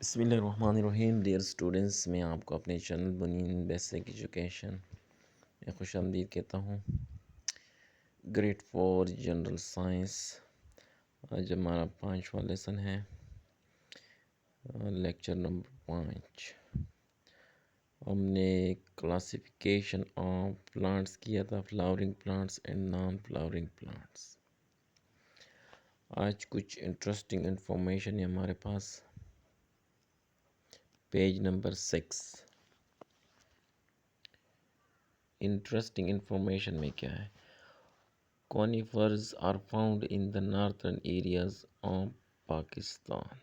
بسم اللہ الرحمن الرحیم ڈیئر اسٹوڈنٹس، میں آپ کو اپنے چینل بنین بیسک ایجوکیشن میں خوش آمدید کہتا ہوں۔ گریڈ 4 جنرل سائنس، آج ہمارا 5واں لیسن ہے، لیکچر نمبر 5۔ ہم نے کلاسیفیکیشن آف پلانٹس کیا تھا، flowering plants and non flowering plants. آج کچھ انٹرسٹنگ انفارمیشن ہے ہمارے پاس۔ پیج نمبر 6، انٹرسٹنگ انفارمیشن میں کیا ہے؟ Conifers are found in the northern areas of Pakistan,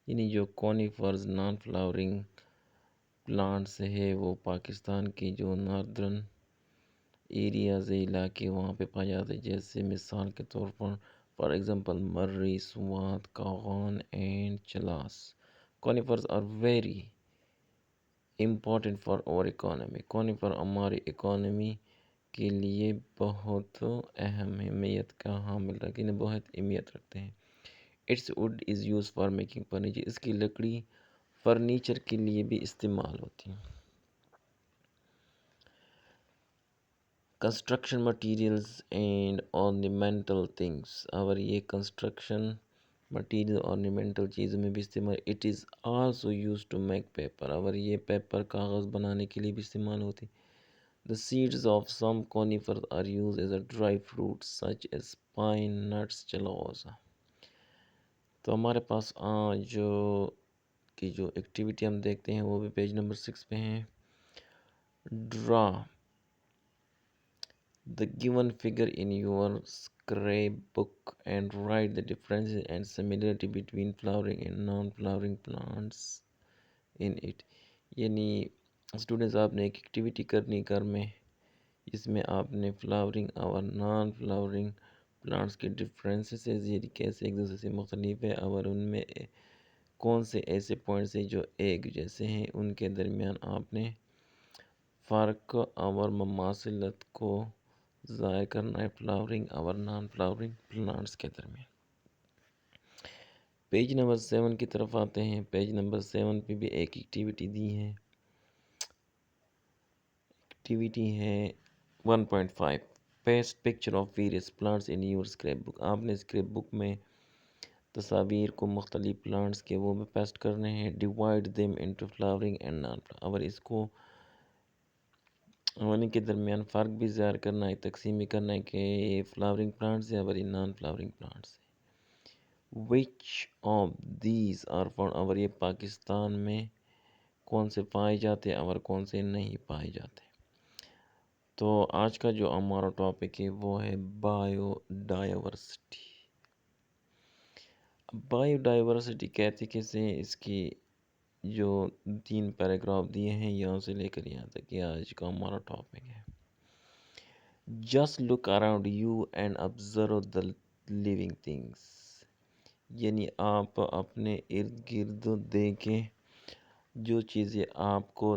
یعنی جو کونیفرز نان فلاورنگ پلانٹس ہے وہ پاکستان کی جو ناردرن ایریاز علاقے وہاں پہ پائے جاتے ہیں، جیسے مثال کے طور پر for example Murree, Swat, Kaghan and Chilas. Conifers are very important for our economy. Conifer ہماری اکانومی کے لیے بہت اہمیت کا حامل رکھتے ہیں، بہت اہمیت رکھتے ہیں۔ Its wood is used for making furniture, اس کی لکڑی فرنیچر کے لیے بھی استعمال ہوتی ہے۔ Construction materials and ornamental things, اور یہ کنسٹرکشن مٹیریل ornamental چیزوں میں بھی استعمال۔ It is also used to make paper, اور یہ پیپر کاغذ بنانے کے لیے بھی استعمال ہوتی۔ The seeds of some conifers are used as a dry fruit such as pine nuts, cellulosa۔ تو ہمارے پاس آج کی جو ایکٹیویٹی ہم دیکھتے ہیں وہ بھی پیج نمبر 6 پہ ہیں۔ ڈرا the given figure in your scrapbook and write the differences and similarity between flowering and non-flowering plants in it۔ یعنی اسٹوڈنٹس، آپ نے ایک ایکٹیویٹی کرنی گھر میں، اس میں آپ نے فلاورنگ اور نان فلاورنگ پلانٹس کے ڈفرینسز، یہ کیسے ایک دوسرے سے مختلف ہے اور ان میں کون سے ایسے پوائنٹس ہیں جو ایک جیسے ہیں، ان کے درمیان آپ نے فرق اور مماثلت کو ظاہر کرنا ہے فلاورنگ اور نان فلاورنگ پلانٹس کے درمیان۔ پیج نمبر 7 کی طرف آتے ہیں۔ پیج نمبر 7 پہ بھی ایک ایکٹیویٹی دی ہے۔ ایکٹیویٹی ہے 1.5، paste picture of various plants in your scrape بک۔ آپ نے اسکریپ بک میں تصاویر کو مختلف پلانٹس کے وہ بھی پیسٹ کرنے ہیں۔ Divide them into flowering and non flowering, اور اس کو ان کے درمیان فرق بھی ظاہر کرنا ہے، تقسیم بھی کرنا ہے کہ یہ فلاورنگ پلانٹس ہے اور یہ نان فلاورنگ پلانٹس ہے۔ Which of these are found, اور یہ پاکستان میں کون سے پائے جاتے ہیں اور کون سے نہیں پائے جاتے۔ تو آج کا جو ہمارا ٹاپک ہے وہ ہے بایو ڈائیورسٹی۔ بایو ڈائیورسٹی کہتے کیسے ہیں، اس کی جو 3 پیراگراف دیے ہیں یہاں سے لے کر یہاں تک، یہ آج کا ہمارا ٹاپک ہے۔ Just look around you and observe the living things، یعنی آپ اپنے ارد گرد دیکھیں جو چیزیں آپ کو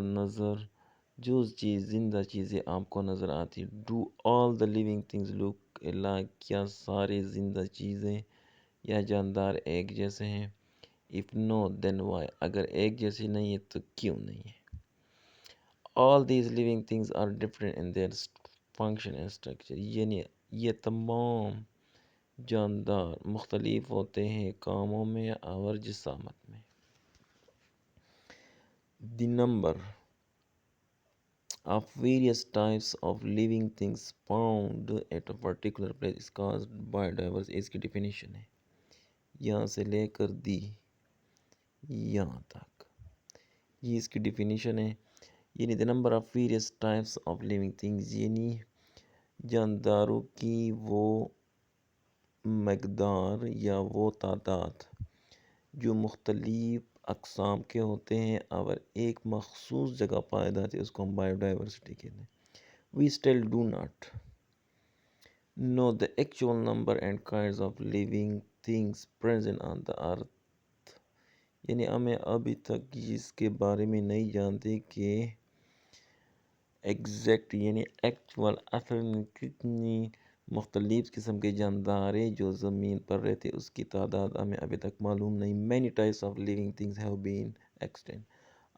جو چیز زندہ چیزیں آپ کو نظر آتی۔ Do all the living things look alike، کیا سارے زندہ چیزیں یا جاندار ایک جیسے ہیں؟ If no then why، اگر ایک جیسے نہیں ہے تو کیوں نہیں ہے؟ All these living things are different in their function and structure، یعنی یہ تمام جاندار مختلف ہوتے ہیں کاموں میں اور جسامت میں۔ The number of various types of living things found at a particular place is caused by diversity، اس کی ڈیفینیشن ہے یہاں سے لے کر دی یہاں تک، یہ اس کی ڈیفینیشن ہے۔ یعنی the number of various types of living things، یعنی جانداروں کی وہ مقدار یا وہ تعداد جو مختلف اقسام کے ہوتے ہیں اور ایک مخصوص جگہ پائے جاتے ہیں، اس کو ہم بایو ڈائیورسٹی کہتے ہیں۔ We still do not know the actual number and kinds of living things present on the earth، یعنی ہمیں ابھی تک اس کے بارے میں نہیں جانتے کہ ایگزیکٹ یعنی ایکچول اصل میں کتنی مختلف قسم کے جانداریں جو زمین پر رہتے اس کی تعداد ہمیں ابھی تک معلوم نہیں. many types of living things have been extinct.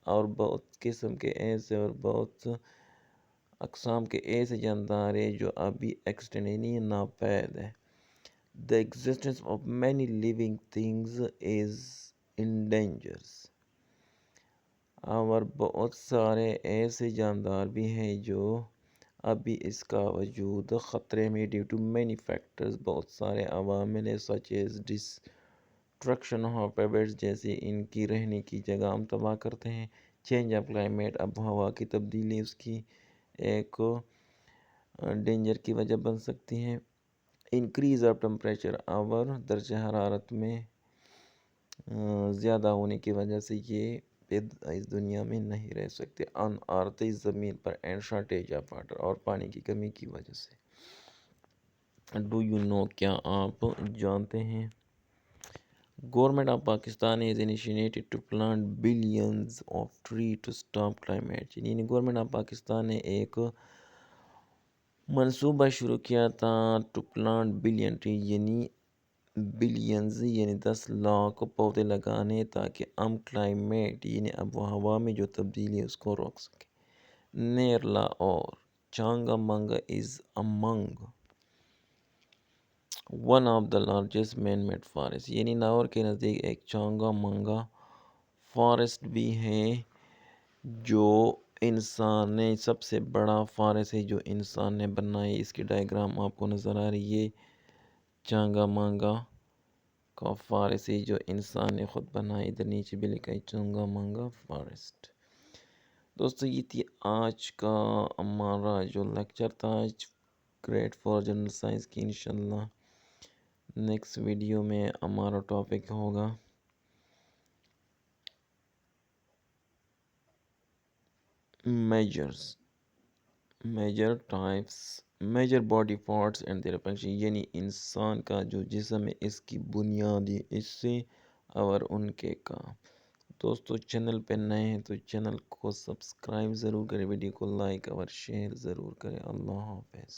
اور بہت قسم کے ایسے اور بہت اقسام کے ایسے جاندار ہیں جو ابھی ایکسٹنٹ یعنی ناپید ہے. The existence of many living things is in dangers. اور بہت سارے ایسے جاندار بھی ہیں جو ابھی اس کا وجود خطرے میں ڈیو ٹو مینی فیکٹرز بہت سارے عوامل ہیں such as destruction of habits جیسے ان کی رہنے کی جگہ ہم تباہ کرتے ہیں. چینج آف کلائمیٹ اب ہوا کی تبدیلی اس کی ایک ڈینجر کی وجہ بن سکتی ہیں. انکریز آف ٹمپریچر اور درجہ حرارت میں زیادہ ہونے کی وجہ سے یہ اس دنیا میں نہیں رہ سکتے. ان ارتھ اس زمین پر اینڈ شارٹیج آف واٹر اور پانی کی کمی کی وجہ سے. ڈو یو نو کیا آپ جانتے ہیں government of Pakistan is initiated to plant billions of trees to stop climate change. یعنی گورنمنٹ آف پاکستان نے ایک منصوبہ شروع کیا تھا ٹو پلانٹ بلین ٹری یعنی بلینز یعنی 10 لاکھ پودے لگانے تاکہ ہم کلائمیٹ یعنی اب و ہوا میں جو تبدیلی ہے اس کو روک سکیں. نیرلا اور Changa Manga is among one of the largest man made forest یعنی لاہور کے نزدیک ایک چانگا مانگا فارسٹ بھی ہے جو انسان نے سب سے بڑا فارسٹ ہے جو انسان نے بنائی. اس کی ڈائیگرام آپ کو نظر آ رہی ہے. چانگا مانگا کا فارسٹ ہے جو انسان نے خود بنائی. ادھر نیچے بھی لکھا ہے چانگا مانگا فارسٹ. دوستو یہ تھی آج کا ہمارا جو لیکچر تھا گریٹ فار جنرل سائنس کی. انشاءاللہ نیکسٹ ویڈیو میں ہمارا ٹاپک ہوگا major types major body parts and their function یعنی انسان کا جو جسم ہے اس کی بنیادی حصے اور ان کے کام. دوستو چینل پہ نئے ہیں تو چینل کو سبسکرائب ضرور کریں, ویڈیو کو لائک اور شیئر ضرور کریں. اللہ حافظ.